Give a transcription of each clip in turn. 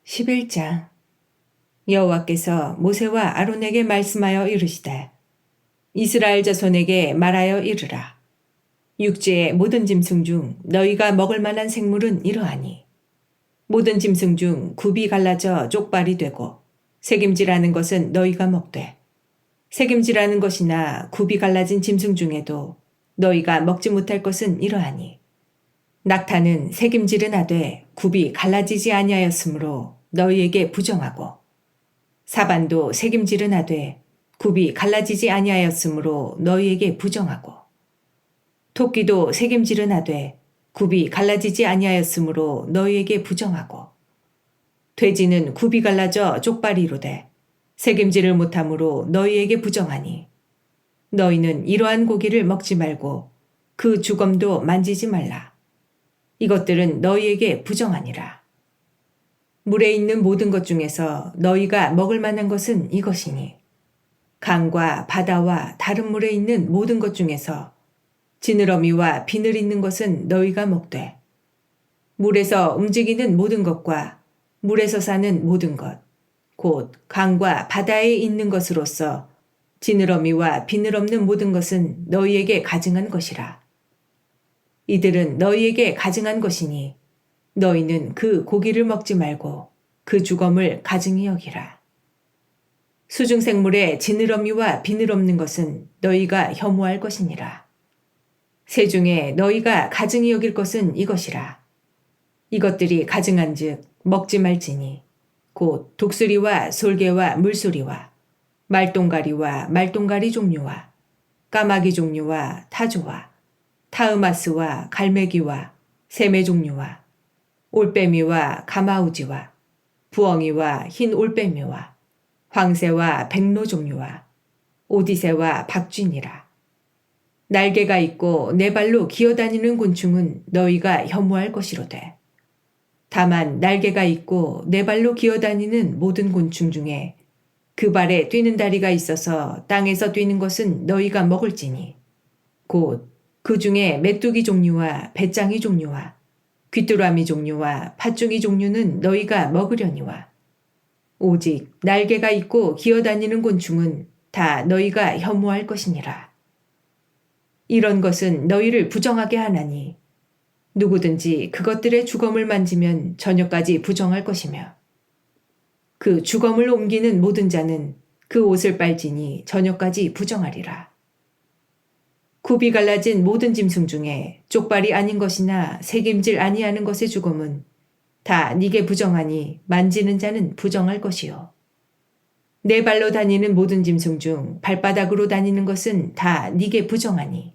11장. 여호와께서 모세와 아론에게 말씀하여 이르시되 이스라엘 자손에게 말하여 이르라. 육지의 모든 짐승 중 너희가 먹을 만한 생물은 이러하니 모든 짐승 중 굽이 갈라져 쪽발이 되고 새김질하는 것은 너희가 먹되 새김질하는 것이나 굽이 갈라진 짐승 중에도 너희가 먹지 못할 것은 이러하니 낙타는 새김질은 하되 굽이 갈라지지 아니하였으므로 너희에게 부정하고 사반도 새김질은 하되 굽이 갈라지지 아니하였으므로 너희에게 부정하고 토끼도 새김질은 하되 굽이 갈라지지 아니하였으므로 너희에게 부정하고 돼지는 굽이 갈라져 쪽발이로되 새김질을 못함으로 너희에게 부정하니 너희는 이러한 고기를 먹지 말고 그 주검도 만지지 말라. 이것들은 너희에게 부정하니라. 물에 있는 모든 것 중에서 너희가 먹을 만한 것은 이것이니 강과 바다와 다른 물에 있는 모든 것 중에서 지느러미와 비늘 있는 것은 너희가 먹되 물에서 움직이는 모든 것과 물에서 사는 모든 것 곧 강과 바다에 있는 것으로서 지느러미와 비늘 없는 모든 것은 너희에게 가증한 것이라. 이들은 너희에게 가증한 것이니 너희는 그 고기를 먹지 말고 그 주검을 가증히 여기라. 수중생물의 지느러미와 비늘 없는 것은 너희가 혐오할 것이니라. 새 중에 너희가 가증히 여길 것은 이것이라. 이것들이 가증한즉 먹지 말지니 곧 독수리와 솔개와 물소리와 말똥가리와 말똥가리 종류와 까마귀 종류와 타조와 타으마스와 갈매기와 새매 종류와 올빼미와 가마우지와 부엉이와 흰 올빼미와 황새와 백로 종류와 오디새와 박쥐니라. 날개가 있고 네 발로 기어다니는 곤충은 너희가 혐오할 것이로되 다만 날개가 있고 네 발로 기어다니는 모든 곤충 중에 그 발에 뛰는 다리가 있어서 땅에서 뛰는 것은 너희가 먹을지니 곧 그 중에 메뚜기 종류와 배짱이 종류와 귀뚜라미 종류와 팥중이 종류는 너희가 먹으려니와 오직 날개가 있고 기어다니는 곤충은 다 너희가 혐오할 것이니라. 이런 것은 너희를 부정하게 하나니 누구든지 그것들의 주검을 만지면 저녁까지 부정할 것이며 그 주검을 옮기는 모든 자는 그 옷을 빨지니 저녁까지 부정하리라. 굽이 갈라진 모든 짐승 중에 쪽발이 아닌 것이나 새김질 아니하는 것의 주검은 다 네게 부정하니 만지는 자는 부정할 것이요. 네 발로 다니는 모든 짐승 중 발바닥으로 다니는 것은 다 네게 부정하니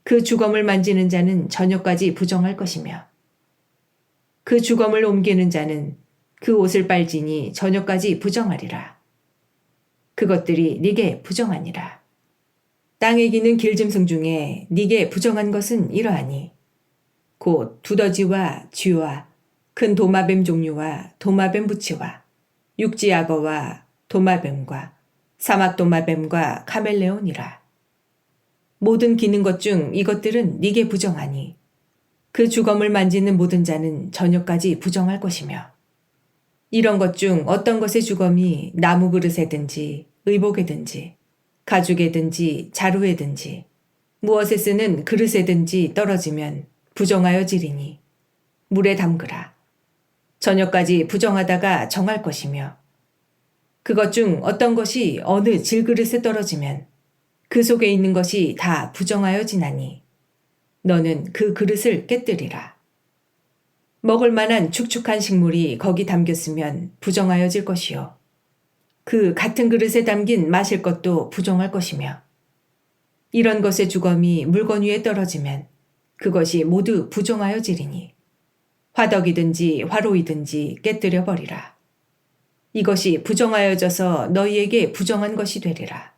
그 주검을 만지는 자는 저녁까지 부정할 것이며 그 주검을 옮기는 자는 그 옷을 빨지니 저녁까지 부정하리라. 그것들이 네게 부정하니라. 땅에 기는 길짐승 중에 네게 부정한 것은 이러하니 곧 두더지와 쥐와 큰 도마뱀 종류와 도마뱀 부치와 육지악어와 도마뱀과 사막도마뱀과 카멜레온이라. 모든 기는 것 중 이것들은 네게 부정하니 그 주검을 만지는 모든 자는 저녁까지 부정할 것이며 이런 것 중 어떤 것의 주검이 나무 그릇에든지 의복에든지 가죽에든지 자루에든지 무엇에 쓰는 그릇에든지 떨어지면 부정하여 지리니 물에 담그라. 저녁까지 부정하다가 정할 것이며 그것 중 어떤 것이 어느 질그릇에 떨어지면 그 속에 있는 것이 다 부정하여 지나니 너는 그 그릇을 깨뜨리라. 먹을 만한 축축한 식물이 거기 담겼으면 부정하여질 것이요. 그 같은 그릇에 담긴 마실 것도 부정할 것이며 이런 것의 주검이 물건 위에 떨어지면 그것이 모두 부정하여지리니 화덕이든지 화로이든지 깨뜨려 버리라. 이것이 부정하여져서 너희에게 부정한 것이 되리라.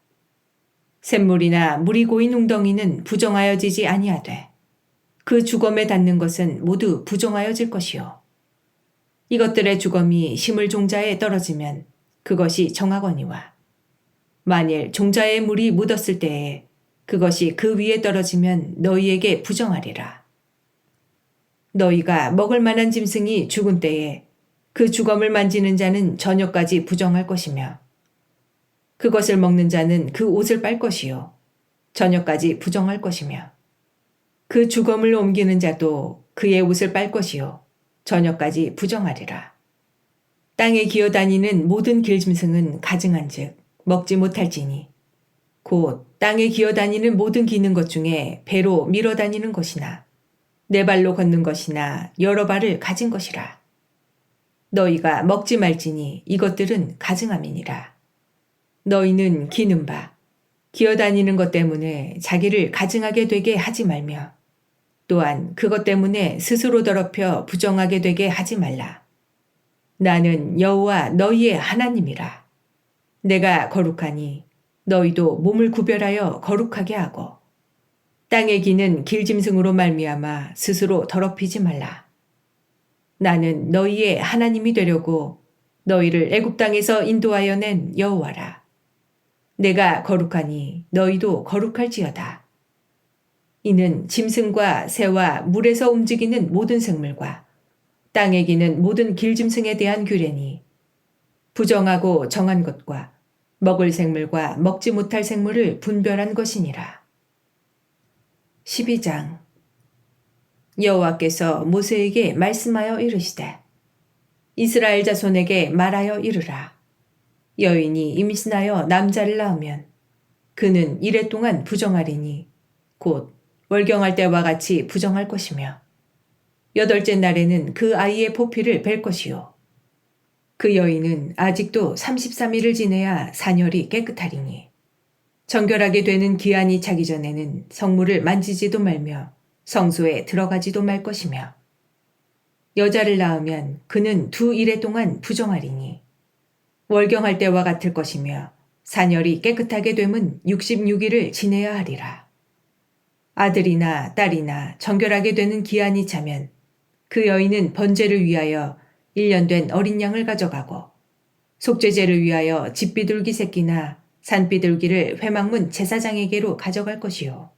샘물이나 물이 고인 웅덩이는 부정하여지지 아니하되 그 주검에 닿는 것은 모두 부정하여질 것이요. 이것들의 주검이 심을 종자에 떨어지면 그것이 정하거니와 만일 종자에 물이 묻었을 때에 그것이 그 위에 떨어지면 너희에게 부정하리라. 너희가 먹을 만한 짐승이 죽은 때에 그 주검을 만지는 자는 저녁까지 부정할 것이며 그것을 먹는 자는 그 옷을 빨 것이요 저녁까지 부정할 것이며 그 주검을 옮기는 자도 그의 옷을 빨 것이요 저녁까지 부정하리라. 땅에 기어다니는 모든 길짐승은 가증한즉 먹지 못할지니 곧 땅에 기어다니는 모든 기는 것 중에 배로 밀어다니는 것이나 네 발로 걷는 것이나 여러 발을 가진 것이라. 너희가 먹지 말지니 이것들은 가증함이니라. 너희는 기는 바 기어다니는 것 때문에 자기를 가증하게 되게 하지 말며 또한 그것 때문에 스스로 더럽혀 부정하게 되게 하지 말라. 나는 여호와 너희의 하나님이라. 내가 거룩하니 너희도 몸을 구별하여 거룩하게 하고 땅에 기는 길짐승으로 말미암아 스스로 더럽히지 말라. 나는 너희의 하나님이 되려고 너희를 애굽 땅에서 인도하여 낸 여호와라. 내가 거룩하니 너희도 거룩할지어다. 이는 짐승과 새와 물에서 움직이는 모든 생물과 땅에 기는 모든 길짐승에 대한 규례니 부정하고 정한 것과 먹을 생물과 먹지 못할 생물을 분별한 것이니라. 12장 여호와께서 모세에게 말씀하여 이르시되 이스라엘 자손에게 말하여 이르라. 여인이 임신하여 남자를 낳으면 그는 이레 동안 부정하리니 곧 월경할 때와 같이 부정할 것이며 8째 날에는 그 아이의 포피를 벨 것이요 그 여인은 아직도 33일을 지내야 산열이 깨끗하리니 정결하게 되는 기한이 차기 전에는 성물을 만지지도 말며 성소에 들어가지도 말 것이며 여자를 낳으면 그는 2일에 동안 부정하리니 월경할 때와 같을 것이며 산열이 깨끗하게 됨은 66일을 지내야 하리라. 아들이나 딸이나 정결하게 되는 기한이 차면 그 여인은 번제를 위하여 1년 된 어린 양을 가져가고 속죄제를 위하여 집비둘기 새끼나 산비둘기를 회막문 제사장에게로 가져갈 것이요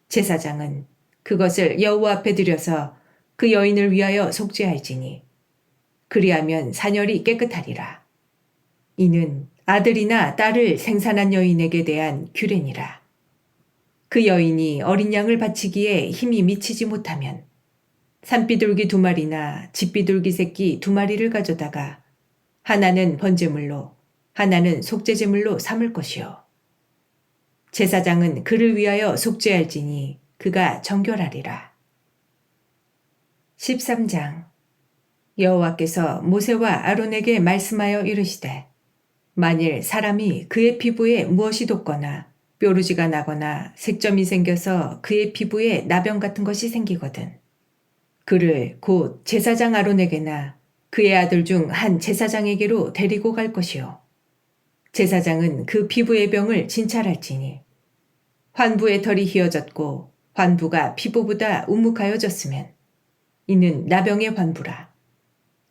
제사장은 그것을 여호와 앞에 들여서 그 여인을 위하여 속죄할지니 그리하면 산열이 깨끗하리라. 이는 아들이나 딸을 생산한 여인에게 대한 규례니라. 그 여인이 어린 양을 바치기에 힘이 미치지 못하면 산비둘기 2마리나 집비둘기 새끼 2마리를 가져다가 하나는 번제물로 하나는 속죄제물로 삼을 것이요 제사장은 그를 위하여 속죄할지니 그가 정결하리라. 13장 여호와께서 모세와 아론에게 말씀하여 이르시되 만일 사람이 그의 피부에 무엇이 돋거나 뾰루지가 나거나 색점이 생겨서 그의 피부에 나병 같은 것이 생기거든 그를 곧 제사장 아론에게나 그의 아들 중 한 제사장에게로 데리고 갈 것이요 제사장은 그 피부의 병을 진찰할지니 환부의 털이 휘어졌고 환부가 피부보다 우묵하여졌으면 이는 나병의 환부라.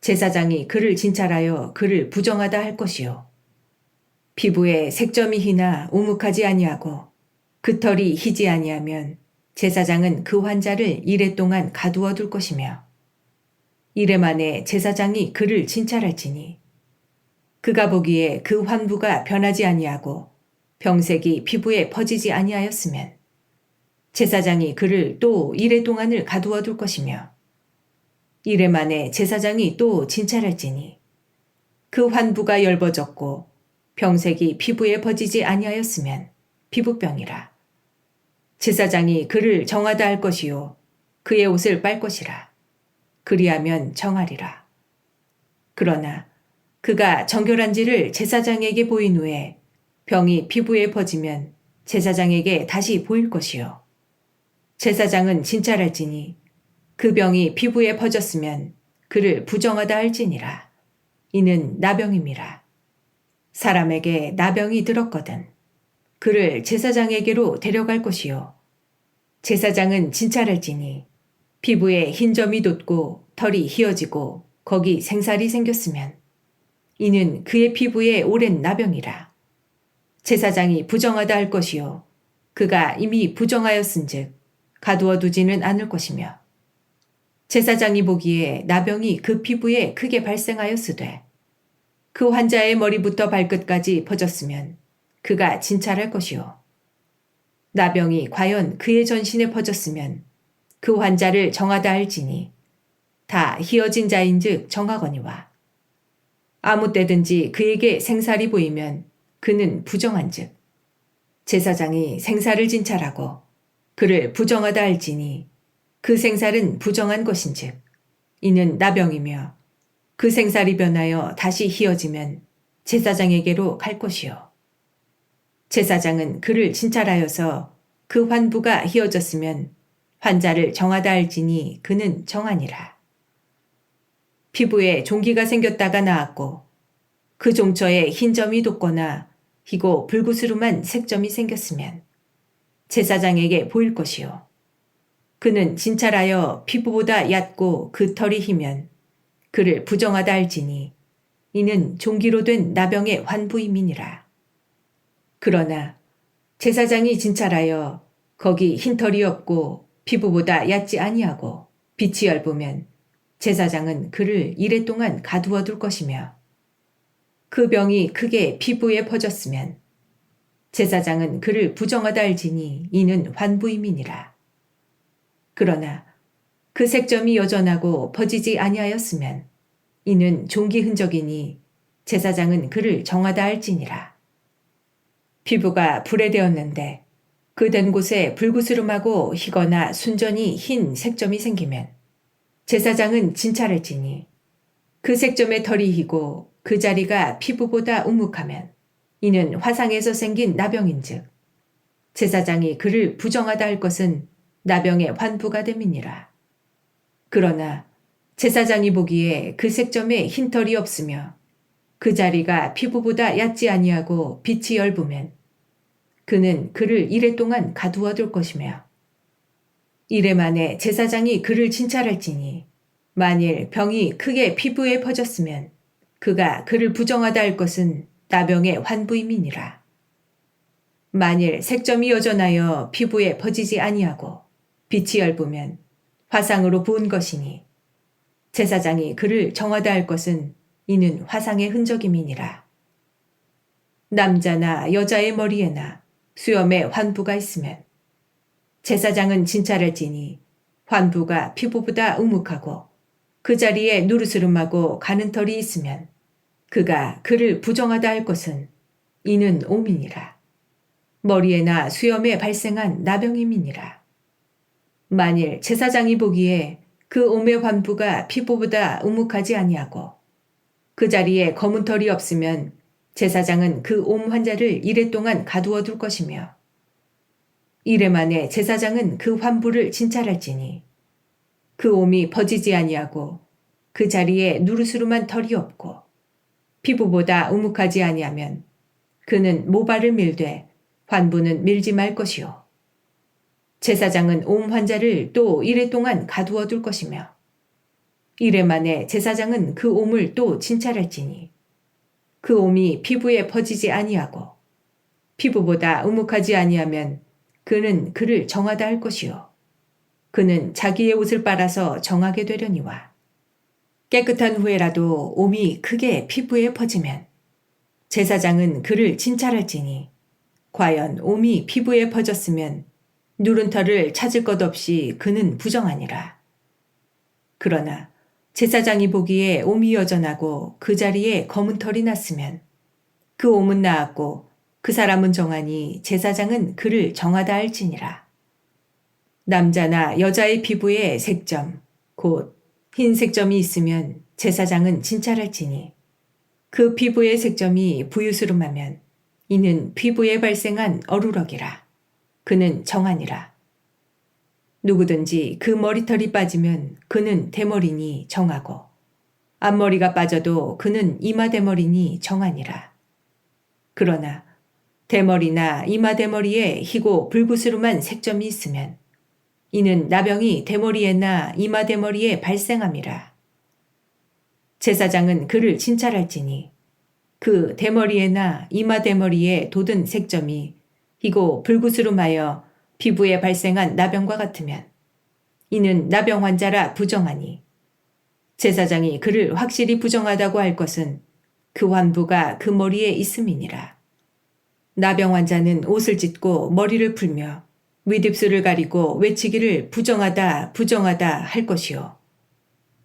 제사장이 그를 진찰하여 그를 부정하다 할 것이요 피부에 색점이 희나 우묵하지 아니하고 그 털이 희지 아니하면 제사장은 그 환자를 이레 동안 가두어 둘 것이며 이레 만에 제사장이 그를 진찰할지니 그가 보기에 그 환부가 변하지 아니하고 병색이 피부에 퍼지지 아니하였으면 제사장이 그를 또 이레 동안을 가두어 둘 것이며 이레 만에 제사장이 또 진찰할지니 그 환부가 열버졌고 병색이 피부에 퍼지지 아니하였으면 피부병이라. 제사장이 그를 정하다 할 것이요 그의 옷을 빨 것이라. 그리하면 정하리라. 그러나 그가 정결한지를 제사장에게 보인 후에 병이 피부에 퍼지면 제사장에게 다시 보일 것이요 제사장은 진찰할지니 그 병이 피부에 퍼졌으면 그를 부정하다 할지니라. 이는 나병임이라. 사람에게 나병이 들었거든 그를 제사장에게로 데려갈 것이요 제사장은 진찰할지니 피부에 흰 점이 돋고 털이 휘어지고 거기 생살이 생겼으면 이는 그의 피부에 오랜 나병이라. 제사장이 부정하다 할 것이요 그가 이미 부정하였은즉 가두어 두지는 않을 것이며 제사장이 보기에 나병이 그 피부에 크게 발생하였으되 그 환자의 머리부터 발끝까지 퍼졌으면 그가 진찰할 것이요. 나병이 과연 그의 전신에 퍼졌으면 그 환자를 정하다 할지니 다 희어진 자인즉 정하거니와 아무 때든지 그에게 생살이 보이면 그는 부정한즉 제사장이 생살을 진찰하고 그를 부정하다 할지니 그 생살은 부정한 것인즉 이는 나병이며 그 생살이 변하여 다시 희어지면 제사장에게로 갈 것이요. 제사장은 그를 진찰하여서 그 환부가 희어졌으면 환자를 정하다 할지니 그는 정하니라. 피부에 종기가 생겼다가 나았고 그 종처에 흰 점이 돋거나 희고 불구스름한 색점이 생겼으면 제사장에게 보일 것이요. 그는 진찰하여 피부보다 얕고 그 털이 희면 그를 부정하다 할지니 이는 종기로 된 나병의 환부임이니라. 그러나 제사장이 진찰하여 거기 흰 털이 없고 피부보다 얕지 아니하고 빛이 엷으면 제사장은 그를 이레 동안 가두어 둘 것이며 그 병이 크게 피부에 퍼졌으면 제사장은 그를 부정하다 할지니 이는 환부임이니라. 그러나 그 색점이 여전하고 퍼지지 아니하였으면 이는 종기 흔적이니 제사장은 그를 정하다 할지니라. 피부가 불에 되었는데 그 된 곳에 불구스름하고 희거나 순전히 흰 색점이 생기면 제사장은 진찰할지니 그 색점의 털이 희고 그 자리가 피부보다 우묵하면 이는 화상에서 생긴 나병인즉 제사장이 그를 부정하다 할 것은 나병의 환부가 됨이니라. 그러나 제사장이 보기에 그 색점에 흰 털이 없으며 그 자리가 피부보다 얕지 아니하고 빛이 엷으면 그는 그를 이레 동안 가두어 둘 것이며 이레 만에 제사장이 그를 진찰할지니 만일 병이 크게 피부에 퍼졌으면 그가 그를 부정하다 할 것은 나병의 환부임이니라. 만일 색점이 여전하여 피부에 퍼지지 아니하고 빛이 엷으면 화상으로 부은 것이니 제사장이 그를 정하다 할 것은 이는 화상의 흔적임이니라. 남자나 여자의 머리에나 수염에 환부가 있으면 제사장은 진찰할지니 환부가 피부보다 우묵하고 그 자리에 누르스름하고 가는 털이 있으면 그가 그를 부정하다 할 것은 이는 옴이니라. 머리에나 수염에 발생한 나병임이니라. 만일 제사장이 보기에 그 옴의 환부가 피부보다 우묵하지 아니하고 그 자리에 검은 털이 없으면 제사장은 그 옴 환자를 이레 동안 가두어 둘 것이며 이레 만에 제사장은 그 환부를 진찰할지니 그 옴이 퍼지지 아니하고 그 자리에 누르스름한 털이 없고 피부보다 우묵하지 아니하면 그는 모발을 밀되 환부는 밀지 말 것이요. 제사장은 옴 환자를 또 이레 동안 가두어 둘 것이며 이레 만에 제사장은 그 옴을 또 진찰할지니 그 옴이 피부에 퍼지지 아니하고 피부보다 우묵하지 아니하면 그는 그를 정하다 할 것이요. 그는 자기의 옷을 빨아서 정하게 되려니와 깨끗한 후에라도 옴이 크게 피부에 퍼지면 제사장은 그를 진찰할지니 과연 옴이 피부에 퍼졌으면 누른 털을 찾을 것 없이 그는 부정하니라. 그러나 제사장이 보기에 옴이 여전하고 그 자리에 검은 털이 났으면 그 옴은 나았고 그 사람은 정하니 제사장은 그를 정하다 할지니라. 남자나 여자의 피부에 색점, 곧 흰 색점이 있으면 제사장은 진찰할지니 그 피부의 색점이 부유스름하면 이는 피부에 발생한 어루럭이라. 그는 정하니라. 누구든지 그 머리털이 빠지면 그는 대머리니 정하고 앞머리가 빠져도 그는 이마대머리니 정하니라. 그러나 대머리나 이마대머리에 희고 불구스름한 색점이 있으면 이는 나병이 대머리에나 이마대머리에 발생함이라. 제사장은 그를 진찰할지니 그 대머리에나 이마대머리에 돋은 색점이 희고 불구스름하여 피부에 발생한 나병과 같으면 이는 나병 환자라 부정하니 제사장이 그를 확실히 부정하다고 할 것은 그 환부가 그 머리에 있음이니라. 나병 환자는 옷을 찢고 머리를 풀며 윗입술을 가리고 외치기를 부정하다 부정하다 할 것이요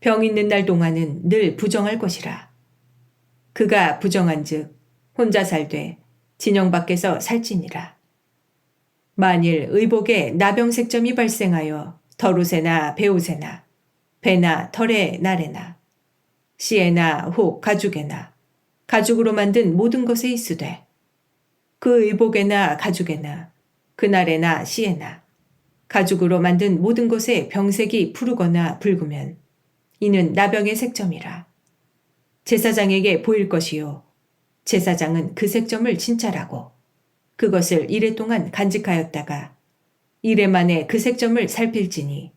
병 있는 날 동안은 늘 부정할 것이라. 그가 부정한즉 혼자 살되 진영 밖에서 살지니라. 만일 의복에 나병 색점이 발생하여 털옷에나 베옷에나 배나 털에 나래나 씨에나 혹 가죽에나 가죽으로 만든 모든 것에 있으되 그 의복에나 가죽에나 그날에나 씨에나 가죽으로 만든 모든 것에 병색이 푸르거나 붉으면 이는 나병의 색점이라. 제사장에게 보일 것이요 제사장은 그 색점을 진찰하고 그것을 이래 동안 간직하였다가 이래 만에 그 색점을 살필지니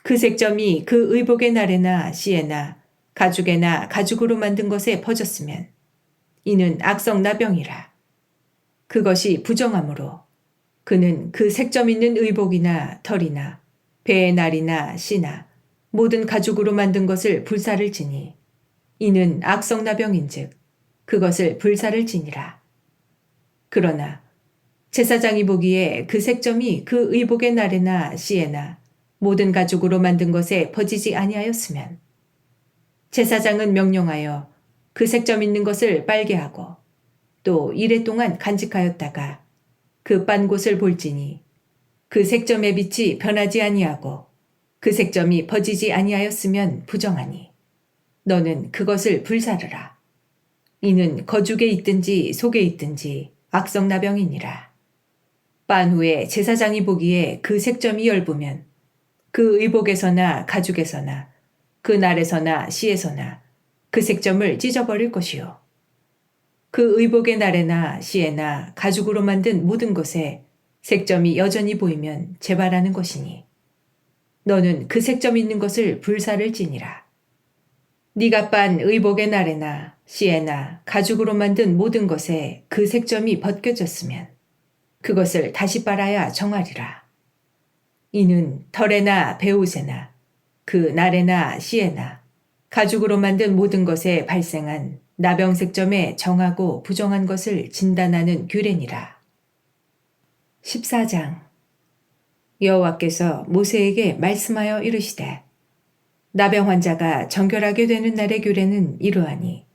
그 색점이 그 의복의 날에나 씨에나 가죽에나 가죽으로 만든 것에 퍼졌으면 이는 악성 나병이라. 그것이 부정하므로 그는 그 색점 있는 의복이나 털이나 배의 날이나 씨나 모든 가죽으로 만든 것을 불사를 지니 이는 악성 나병인즉 그것을 불사를 지니라. 그러나 제사장이 보기에 그 색점이 그 의복의 날에나 씨에나 모든 가죽으로 만든 것에 퍼지지 아니하였으면 제사장은 명령하여 그 색점 있는 것을 빨게 하고 또 이래 동안 간직하였다가 그 빤 곳을 볼지니 그 색점의 빛이 변하지 아니하고 그 색점이 퍼지지 아니하였으면 부정하니 너는 그것을 불사르라. 이는 거죽에 있든지 속에 있든지 악성 나병이니라. 빤 후에 제사장이 보기에 그 색점이 엷으면 그 의복에서나 가죽에서나 그 날에서나 씨에서나 그 색점을 찢어버릴 것이요 그 의복의 날에나 씨에나 가죽으로 만든 모든 것에 색점이 여전히 보이면 재발하는 것이니 너는 그 색점 있는 것을 불사를 지니라. 네가 빤 의복의 날에나 씨에나 가죽으로 만든 모든 것에 그 색점이 벗겨졌으면 그것을 다시 빨아야 정하리라. 이는 털에나 베옷에나 그 날에나 씨에나 가죽으로 만든 모든 것에 발생한 나병 색점에 정하고 부정한 것을 진단하는 규례니라. 14장 여호와께서 모세에게 말씀하여 이르시되 나병 환자가 정결하게 되는 날의 규례는 이러하니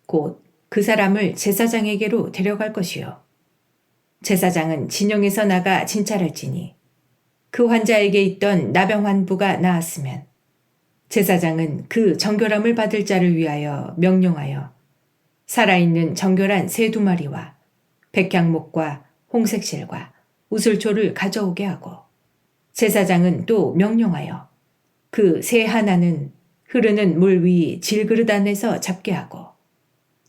곧 그 사람을 제사장에게로 데려갈 것이요 제사장은 진영에서 나가 진찰할지니 그 환자에게 있던 나병 환부가 나았으면 제사장은 그 정결함을 받을 자를 위하여 명령하여 살아있는 정결한 새 2마리와 백향목과 홍색실과 우슬초를 가져오게 하고 제사장은 또 명령하여 그 새 하나는 흐르는 물 위 질그릇 안에서 잡게 하고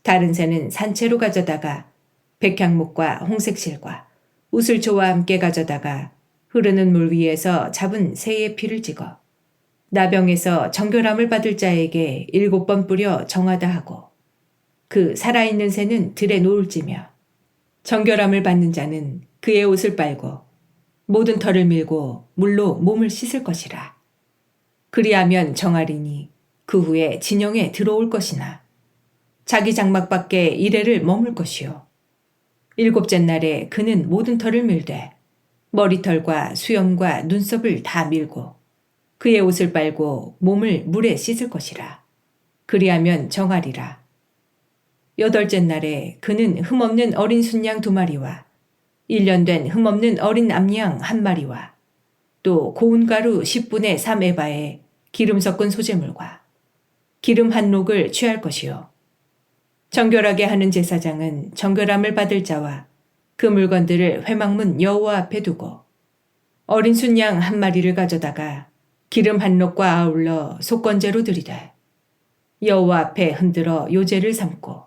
다른 새는 산채로 가져다가 백향목과 홍색실과 우슬초와 함께 가져다가 흐르는 물 위에서 잡은 새의 피를 찍어 나병에서 정결함을 받을 자에게 7번 뿌려 정하다 하고 그 살아있는 새는 들에 놓을지며 정결함을 받는 자는 그의 옷을 빨고 모든 털을 밀고 물로 몸을 씻을 것이라. 그리하면 정하리니 그 후에 진영에 들어올 것이나 자기 장막 밖에 이래를 머물 것이요 7째 날에 그는 모든 털을 밀되 머리털과 수염과 눈썹을 다 밀고 그의 옷을 빨고 몸을 물에 씻을 것이라. 그리하면 정하리라. 8째 날에 그는 흠없는 어린 순양 2마리와 1년 된 흠없는 어린 암양 1마리와 또 고운 가루 10분의 3에바에 기름 섞은 소재물과 기름 한 녹을 취할 것이요 정결하게 하는 제사장은 정결함을 받을 자와 그 물건들을 회막문 여호와 앞에 두고 어린 순양 1마리를 가져다가 기름 한 녹과 아울러 속건제로 드리되 여호와 앞에 흔들어 요제를 삼고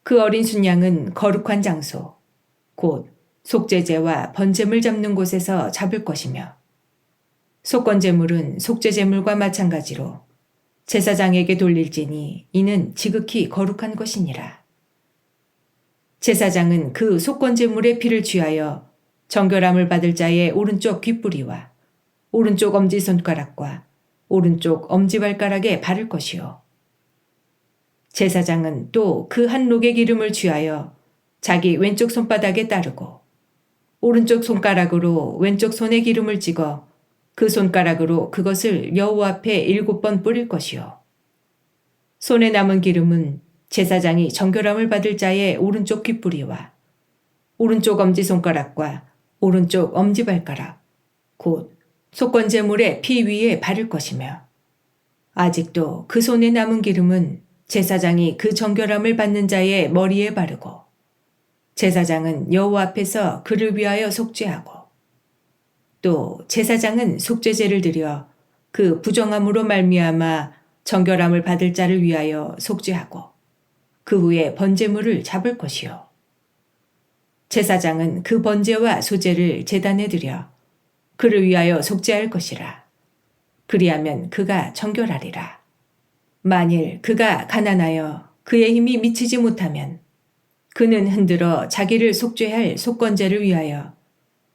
그 어린 순양은 거룩한 장소 곧 속죄제와 번제물 잡는 곳에서 잡을 것이며 속건제물은 속죄제물과 마찬가지로 제사장에게 돌릴지니 이는 지극히 거룩한 것이니라. 제사장은 그 속건제물의 피를 취하여 정결함을 받을 자의 오른쪽 귓뿌리와 오른쪽 엄지손가락과 오른쪽 엄지발가락에 바를 것이요. 제사장은 또 그 한 록의 기름을 취하여 자기 왼쪽 손바닥에 따르고 오른쪽 손가락으로 왼쪽 손에 기름을 찍어 그 손가락으로 그것을 여호와 앞에 7번 뿌릴 것이요. 손에 남은 기름은 제사장이 정결함을 받을 자의 오른쪽 귓뿌리와 오른쪽 엄지손가락과 오른쪽 엄지발가락, 곧 속건제물의 피 위에 바를 것이며, 아직도 그 손에 남은 기름은 제사장이 그 정결함을 받는 자의 머리에 바르고, 제사장은 여호와 앞에서 그를 위하여 속죄하고, 또 제사장은 속죄제를 드려 그 부정함으로 말미암아 정결함을 받을 자를 위하여 속죄하고, 그 후에 번제물을 잡을 것이요. 제사장은 그 번제와 소제를 제단에 드려 그를 위하여 속죄할 것이라. 그리하면 그가 정결하리라. 만일 그가 가난하여 그의 힘이 미치지 못하면 그는 흔들어 자기를 속죄할 속건제를 위하여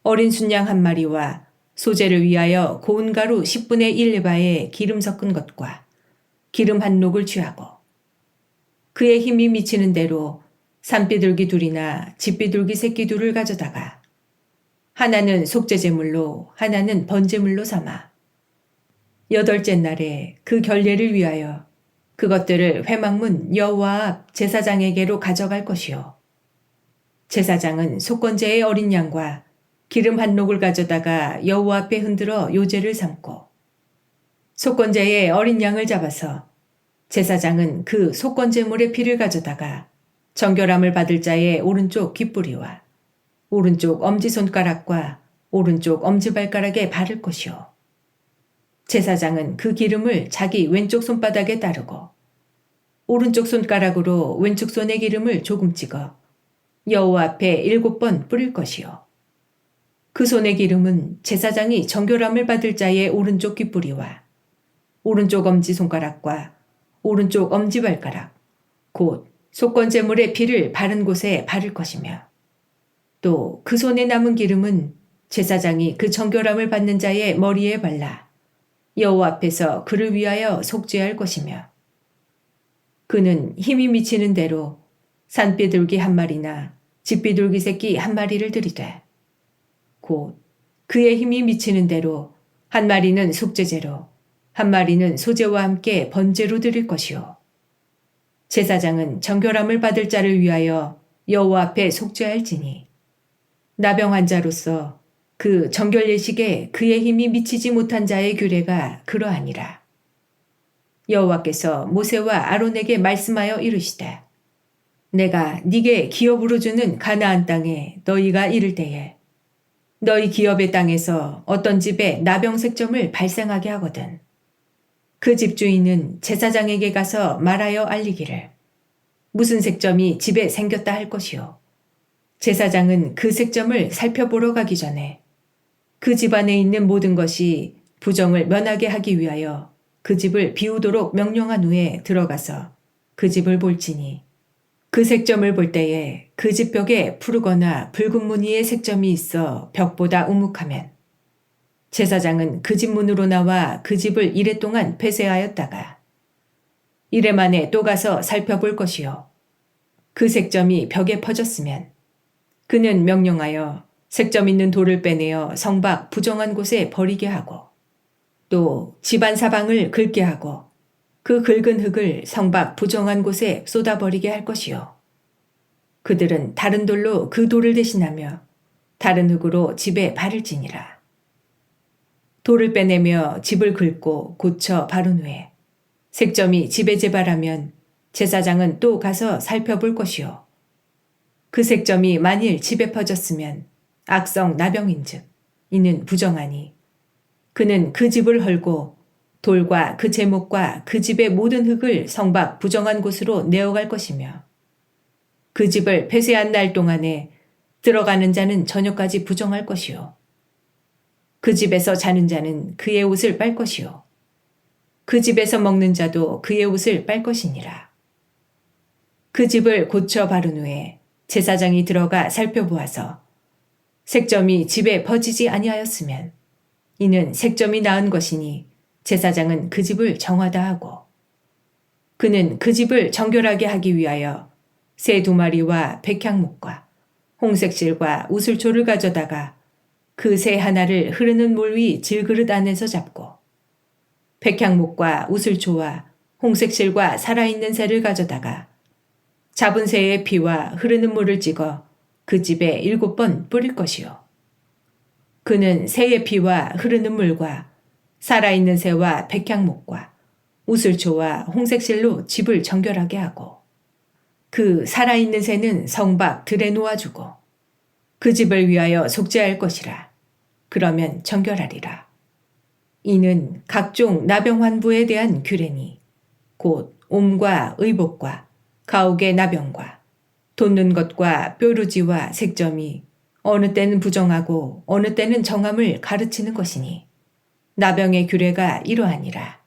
어린 순양 한 마리와 소제를 위하여 고운 가루 10분의 1레바에 기름 섞은 것과 기름 한 록을 취하고 그의 힘이 미치는 대로 산비둘기 둘이나 집비둘기 새끼 둘을 가져다가 하나는 속죄제물로 하나는 번제물로 삼아 8째 날에 그 결례를 위하여 그것들을 회막문 여호와 앞 제사장에게로 가져갈 것이요. 제사장은 속건제의 어린 양과 기름 한 록을 가져다가 여호와 앞에 흔들어 요제를 삼고 속건제의 어린 양을 잡아서 제사장은 그 속건제물의 피를 가져다가 정결함을 받을 자의 오른쪽 귓뿌리와 오른쪽 엄지손가락과 오른쪽 엄지발가락에 바를 것이요. 제사장은 그 기름을 자기 왼쪽 손바닥에 따르고 오른쪽 손가락으로 왼쪽 손의 기름을 조금 찍어 여호와 앞에 7번 뿌릴 것이요. 그 손의 기름은 제사장이 정결함을 받을 자의 오른쪽 귓뿌리와 오른쪽 엄지손가락과 오른쪽 엄지발가락, 곧 속건제물의 피를 바른 곳에 바를 것이며 또 그 손에 남은 기름은 제사장이 그 정결함을 받는 자의 머리에 발라 여호와 앞에서 그를 위하여 속죄할 것이며 그는 힘이 미치는 대로 산비둘기 한 마리나 집비둘기 새끼 한 마리를 들이되 곧 그의 힘이 미치는 대로 한 마리는 속죄제로 한 마리는 소제와 함께 번제로 드릴 것이요. 제사장은 정결함을 받을 자를 위하여 여호와 앞에 속죄할지니 나병 환자로서 그 정결 예식에 그의 힘이 미치지 못한 자의 규례가 그러하니라. 여호와께서 모세와 아론에게 말씀하여 이르시되 내가 네게 기업으로 주는 가나안 땅에 너희가 이를 때에 너희 기업의 땅에서 어떤 집에 나병색점을 발생하게 하거든 그 집주인은 제사장에게 가서 말하여 알리기를 무슨 색점이 집에 생겼다 할 것이요. 제사장은 그 색점을 살펴보러 가기 전에 그 집 안에 있는 모든 것이 부정을 면하게 하기 위하여 그 집을 비우도록 명령한 후에 들어가서 그 집을 볼지니 그 색점을 볼 때에 그 집 벽에 푸르거나 붉은 무늬의 색점이 있어 벽보다 우묵하면 제사장은 그 집 문으로 나와 그 집을 이레 동안 폐쇄하였다가 이레 만에 또 가서 살펴볼 것이요. 그 색점이 벽에 퍼졌으면 그는 명령하여 색점 있는 돌을 빼내어 성 밖 부정한 곳에 버리게 하고 또 집안 사방을 긁게 하고 그 긁은 흙을 성 밖 부정한 곳에 쏟아버리게 할 것이요. 그들은 다른 돌로 그 돌을 대신하며 다른 흙으로 집에 바를지니라. 돌을 빼내며 집을 긁고 고쳐 바른 후에 색점이 집에 재발하면 제사장은 또 가서 살펴볼 것이요. 그 색점이 만일 집에 퍼졌으면 악성 나병인즉 이는 부정하니 그는 그 집을 헐고 돌과 그 제목과 그 집의 모든 흙을 성 밖 부정한 곳으로 내어갈 것이며 그 집을 폐쇄한 날 동안에 들어가는 자는 저녁까지 부정할 것이요. 그 집에서 자는 자는 그의 옷을 빨 것이요. 그 집에서 먹는 자도 그의 옷을 빨 것이니라. 그 집을 고쳐 바른 후에 제사장이 들어가 살펴보아서 색점이 집에 퍼지지 아니하였으면 이는 색점이 나은 것이니 제사장은 그 집을 정하다 하고 그는 그 집을 정결하게 하기 위하여 새 2마리와 백향목과 홍색실과 우슬초를 가져다가 그 새 하나를 흐르는 물 위 질그릇 안에서 잡고 백향목과 우슬초와 홍색실과 살아있는 새를 가져다가 잡은 새의 피와 흐르는 물을 찍어 그 집에 7번 뿌릴 것이요. 그는 새의 피와 흐르는 물과 살아있는 새와 백향목과 우슬초와 홍색실로 집을 정결하게 하고 그 살아있는 새는 성 밖 들에 놓아주고 그 집을 위하여 속죄할 것이라. 그러면 정결하리라. 이는 각종 나병환부에 대한 규례니 곧 옴과 의복과 가옥의 나병과 돋는 것과 뾰루지와 색점이 어느 때는 부정하고 어느 때는 정함을 가르치는 것이니 나병의 규례가 이러하니라.